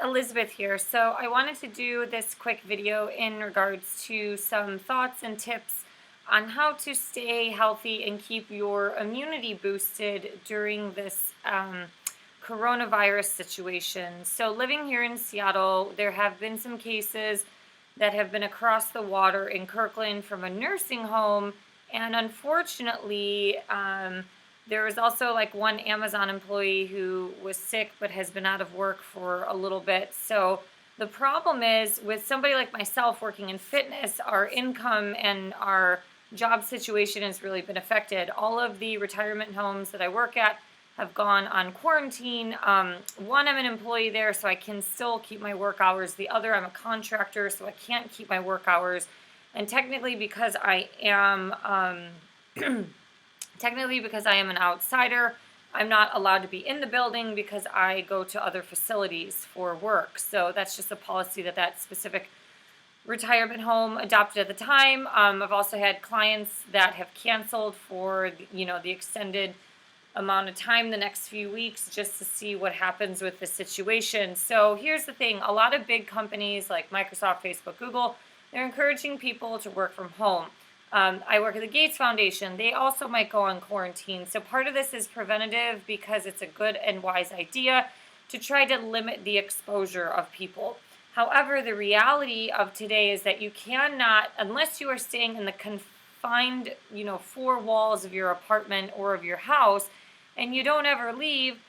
Elizabeth here. So I wanted to do this quick video in regards to some thoughts and tips on how to stay healthy and keep your immunity boosted during this coronavirus situation. So living here in Seattle, there have been some cases that have been across the water in Kirkland from a nursing home, and unfortunately, there was also like one Amazon employee who was sick but has been out of work for a little bit. So the problem is with somebody like myself working in fitness, our income and our job situation has really been affected. All of the retirement homes that I work at have gone on quarantine. One, I'm an employee there, so I can still keep my work hours. The other, I'm a contractor, so I can't keep my work hours. And technically, because I am an outsider, I'm not allowed to be in the building because I go to other facilities for work. So that's just a policy that specific retirement home adopted at the time. I've also had clients that have canceled for the extended amount of time, the next few weeks, just to see what happens with the situation. So here's the thing: a lot of big companies like Microsoft, Facebook, Google, they're encouraging people to work from home. I work at the Gates Foundation. They also might go on quarantine. So part of this is preventative because it's a good and wise idea to try to limit the exposure of people. However, the reality of today is that you cannot, unless you are staying in the confined, four walls of your apartment or of your house, and you don't ever leave,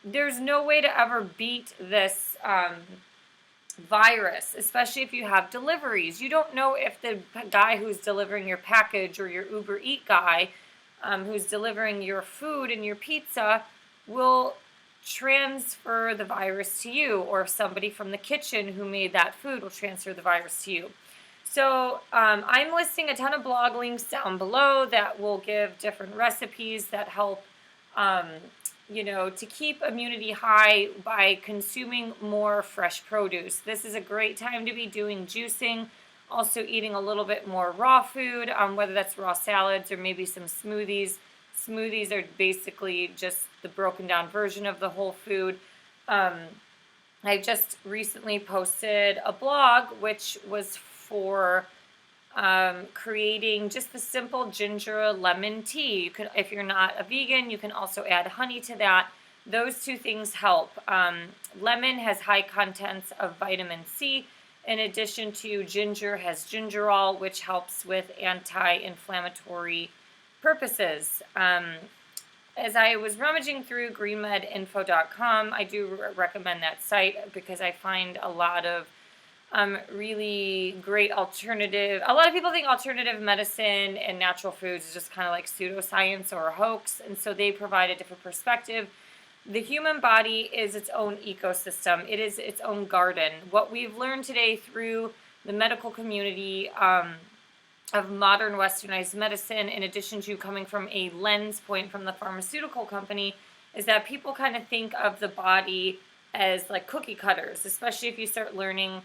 there's no way to ever beat this virus, especially if you have deliveries. You don't know if the guy who's delivering your package or your Uber Eat guy who's delivering your food and your pizza will transfer the virus to you, or somebody from the kitchen who made that food will transfer the virus to you. So I'm listing a ton of blog links down below that will give different recipes that help to keep immunity high by consuming more fresh produce. This is a great time to be doing juicing, also eating a little bit more raw food, whether that's raw salads or maybe some smoothies. Smoothies are basically just the broken down version of the whole food. I just recently posted a blog which was for creating just the simple ginger lemon tea. You can, if you're not a vegan, you can also add honey to that. Those two things help. Lemon has high contents of vitamin C. In addition to ginger has gingerol, which helps with anti-inflammatory purposes. As I was rummaging through greenmedinfo.com, I do recommend that site because I find a lot of really great alternative. A lot of people think alternative medicine and natural foods is just kind of like pseudoscience or a hoax, and so they provide a different perspective. The human body is its own ecosystem. It is its own garden. What we've learned today through the medical community of modern westernized medicine, in addition to coming from a lens point from the pharmaceutical company, is that people kind of think of the body as like cookie cutters, especially if you start learning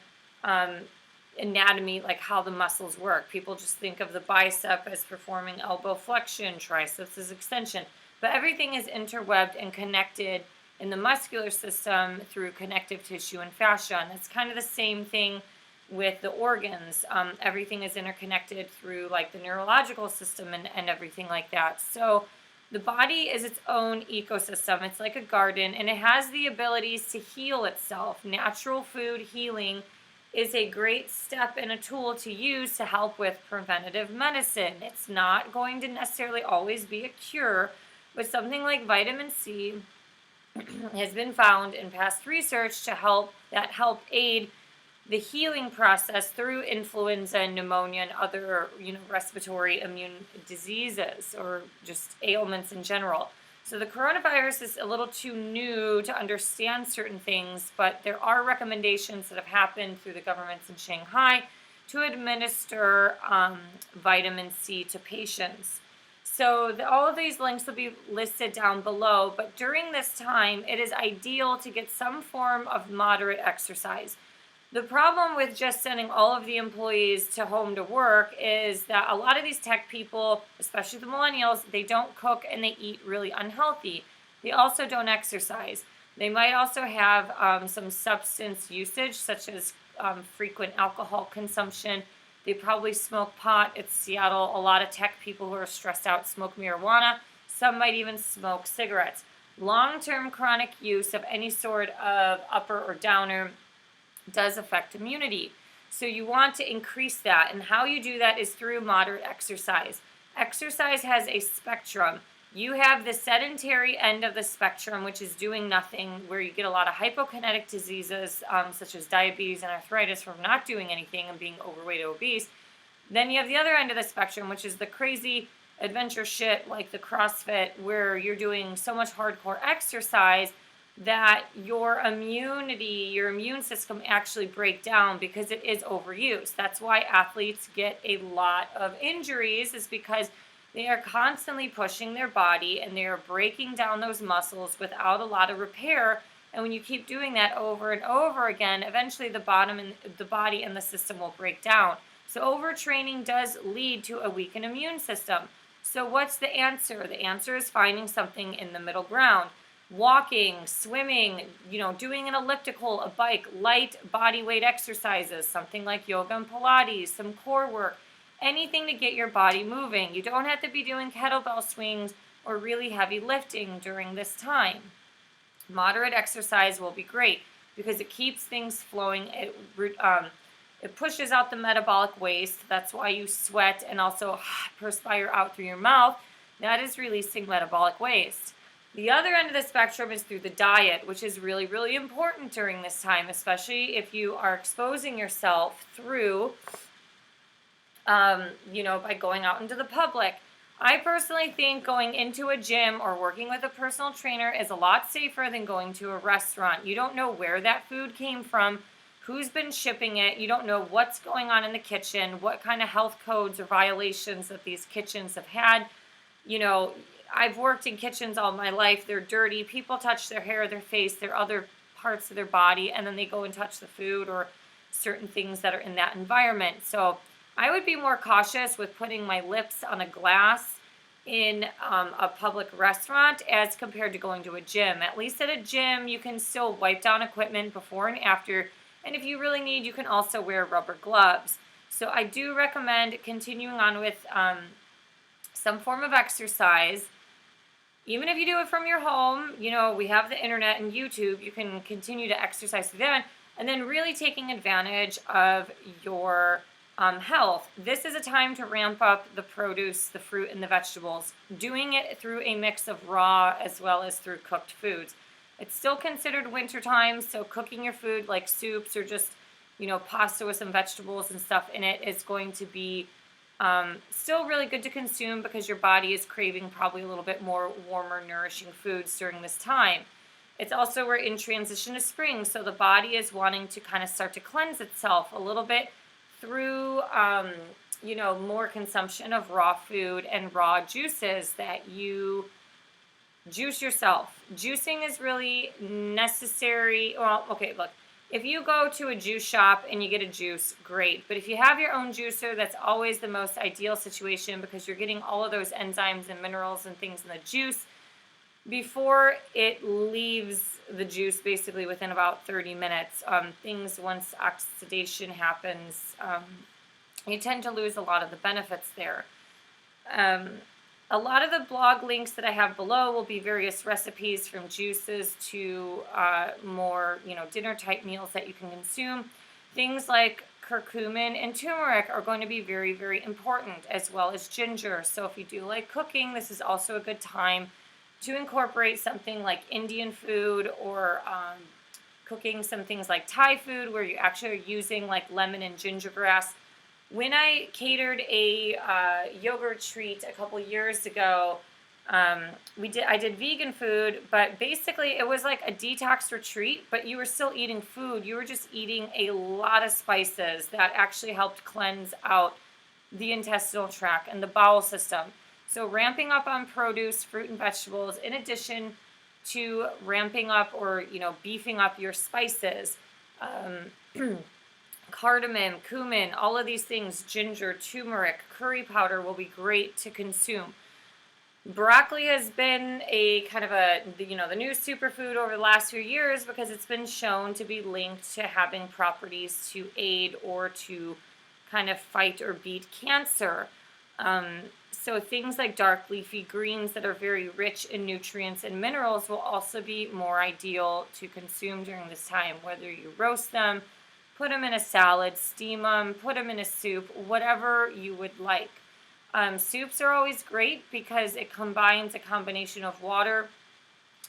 anatomy, like how the muscles work. People just think of the bicep as performing elbow flexion, triceps as extension, but everything is interwebbed and connected in the muscular system through connective tissue and fascia. And it's kind of the same thing with the organs. Everything is interconnected through like the neurological system and everything like that. So the body is its own ecosystem. It's like a garden, and it has the abilities to heal itself. Natural food healing is a great step and a tool to use to help with preventative medicine. It's not going to necessarily always be a cure, but something like vitamin C has been found in past research to help aid the healing process through influenza and pneumonia and other, respiratory immune diseases or just ailments in general. So the coronavirus is a little too new to understand certain things, but there are recommendations that have happened through the governments in Shanghai to administer vitamin C to patients. So all of these links will be listed down below, but during this time, it is ideal to get some form of moderate exercise. The problem with just sending all of the employees to home to work is that a lot of these tech people, especially the millennials, they don't cook and they eat really unhealthy. They also don't exercise. They might also have some substance usage, such as frequent alcohol consumption. They probably smoke pot. It's Seattle. A lot of tech people who are stressed out smoke marijuana. Some might even smoke cigarettes. Long-term chronic use of any sort of upper or downer does affect immunity. So you want to increase that. And how you do that is through moderate exercise. Exercise has a spectrum. You have the sedentary end of the spectrum, which is doing nothing, where you get a lot of hypokinetic diseases, such as diabetes and arthritis from not doing anything and being overweight or obese. Then you have the other end of the spectrum, which is the crazy adventure shit like the CrossFit, where you're doing so much hardcore exercise that your immune system actually break down because it is overuse. That's why athletes get a lot of injuries, is because they are constantly pushing their body and they are breaking down those muscles without a lot of repair. And when you keep doing that over and over again, eventually the body and the system will break down. So overtraining does lead to a weakened immune system. So what's the answer? The answer is finding something in the middle ground. Walking, swimming, doing an elliptical, a bike, light body weight exercises, something like yoga and Pilates, some core work, anything to get your body moving. You don't have to be doing kettlebell swings or really heavy lifting during this time. Moderate exercise will be great because it keeps things flowing. It pushes out the metabolic waste. That's why you sweat and also perspire out through your mouth. That is releasing metabolic waste. The other end of the spectrum is through the diet, which is really, really important during this time, especially if you are exposing yourself through, by going out into the public. I personally think going into a gym or working with a personal trainer is a lot safer than going to a restaurant. You don't know where that food came from, who's been shipping it. You don't know what's going on in the kitchen, what kind of health codes or violations that these kitchens have had. I've worked in kitchens all my life. They're dirty. People touch their hair, their face, their other parts of their body, and then they go and touch the food or certain things that are in that environment. So I would be more cautious with putting my lips on a glass in a public restaurant as compared to going to a gym. At least at a gym, you can still wipe down equipment before and after. And if you really need, you can also wear rubber gloves. So I do recommend continuing on with some form of exercise. Even if you do it from your home, we have the internet and YouTube, you can continue to exercise through that. And then really taking advantage of your health. This is a time to ramp up the produce, the fruit, and the vegetables, doing it through a mix of raw as well as through cooked foods. It's still considered winter time, so cooking your food like soups or just, pasta with some vegetables and stuff in it is going to be still really good to consume because your body is craving probably a little bit more warmer, nourishing foods during this time. It's also, we're in transition to spring, so the body is wanting to kind of start to cleanse itself a little bit through, more consumption of raw food and raw juices that you juice yourself. Juicing is really necessary. Well, okay, look. If you go to a juice shop and you get a juice, great. But if you have your own juicer, that's always the most ideal situation because you're getting all of those enzymes and minerals and things in the juice before it leaves the juice, basically within about 30 minutes. Once oxidation happens, you tend to lose a lot of the benefits there. A lot of the blog links that I have below will be various recipes from juices to more, dinner type meals that you can consume. Things like curcumin and turmeric are going to be very, very important, as well as ginger. So if you do like cooking, this is also a good time to incorporate something like Indian food or cooking some things like Thai food where you actually are using like lemon and ginger grass. When I catered a yoga retreat a couple years ago, I did vegan food, but basically it was like a detox retreat, but you were still eating food. You were just eating a lot of spices that actually helped cleanse out the intestinal tract and the bowel system. So ramping up on produce, fruit, and vegetables, in addition to ramping up or, beefing up your spices. Cardamom, cumin, all of these things, ginger, turmeric, curry powder will be great to consume. Broccoli has been a kind of the new superfood over the last few years because it's been shown to be linked to having properties to aid or to kind of fight or beat cancer. So things like dark leafy greens that are very rich in nutrients and minerals will also be more ideal to consume during this time, whether you roast them, put them in a salad, steam them, put them in a soup, whatever you would like. Soups are always great because it combines a combination of water,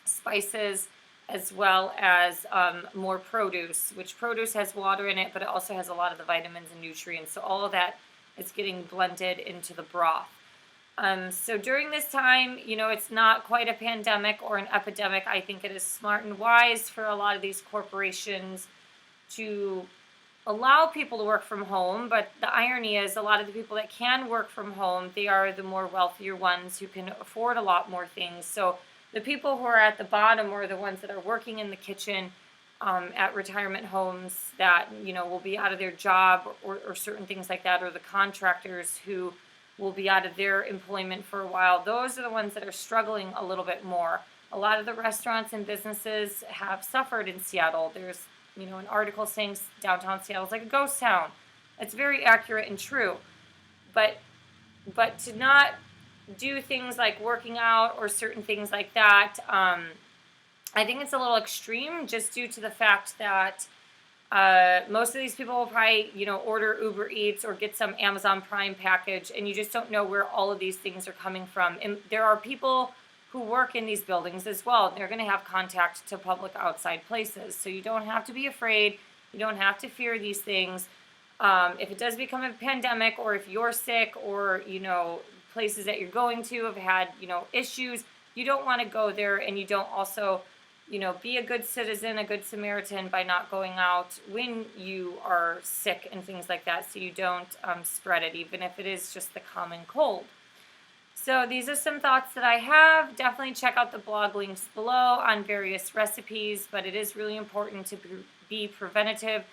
spices, as well as more produce, which produce has water in it, but it also has a lot of the vitamins and nutrients. So all of that is getting blended into the broth. So during this time, it's not quite a pandemic or an epidemic. I think it is smart and wise for a lot of these corporations to allow people to work from home, but the irony is a lot of the people that can work from home, they are the more wealthier ones who can afford a lot more things. So the people who are at the bottom are the ones that are working in the kitchen at retirement homes that will be out of their job or certain things like that, or the contractors who will be out of their employment for a while. Those are the ones that are struggling a little bit more. A lot of the restaurants and businesses have suffered in Seattle. There's an article saying downtown Seattle is like a ghost town. It's very accurate and true. But to not do things like working out or certain things like that, I think it's a little extreme just due to the fact that most of these people will probably, order Uber Eats or get some Amazon Prime package, and you just don't know where all of these things are coming from. And there are people who work in these buildings as well. They're going to have contact to public outside places. So you don't have to be afraid. You don't have to fear these things. If it does become a pandemic, or if you're sick, or, places that you're going to have had, issues, you don't want to go there. And you don't also, be a good citizen, a good Samaritan by not going out when you are sick and things like that. So you don't spread it, even if it is just the common cold. So these are some thoughts that I have. Definitely check out the blog links below on various recipes, but it is really important to be preventative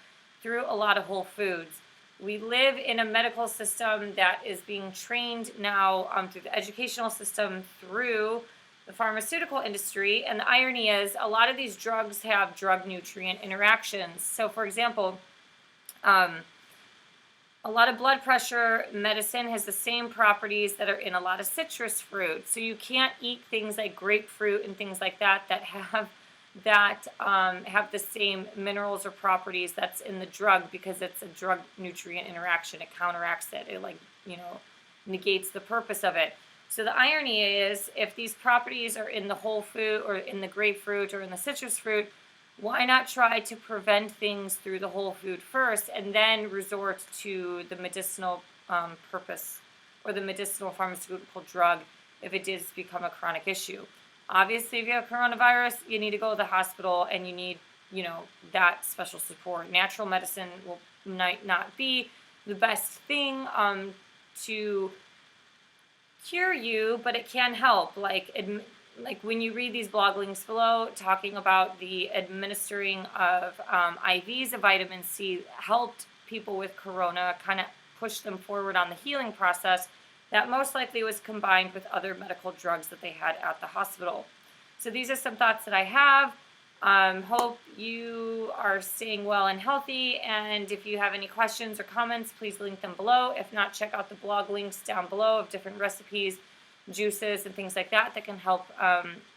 through a lot of whole foods. We live in a medical system that is being trained now through the educational system, through the pharmaceutical industry, and the irony is a lot of these drugs have drug-nutrient interactions. So for example, a lot of blood pressure medicine has the same properties that are in a lot of citrus fruit. So you can't eat things like grapefruit and things like that have the same minerals or properties that's in the drug, because it's a drug nutrient interaction. It counteracts it. It negates the purpose of it. So the irony is, if these properties are in the whole food or in the grapefruit or in the citrus fruit, why not try to prevent things through the whole food first and then resort to the medicinal purpose or the medicinal pharmaceutical drug if it does become a chronic issue? Obviously, if you have coronavirus, you need to go to the hospital and you need, that special support. Natural medicine might not be the best thing to cure you, but it can help. Like when you read these blog links below talking about the administering of IVs of vitamin C helped people with corona kind of push them forward on the healing process, that most likely was combined with other medical drugs that they had at the hospital. So these are some thoughts that I have. Hope you are staying well and healthy, and if you have any questions or comments, please link them below. If not, check out the blog links down below of different recipes, juices, and things like that can help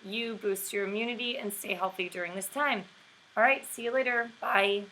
you boost your immunity and stay healthy during this time. All right, see you later. Bye.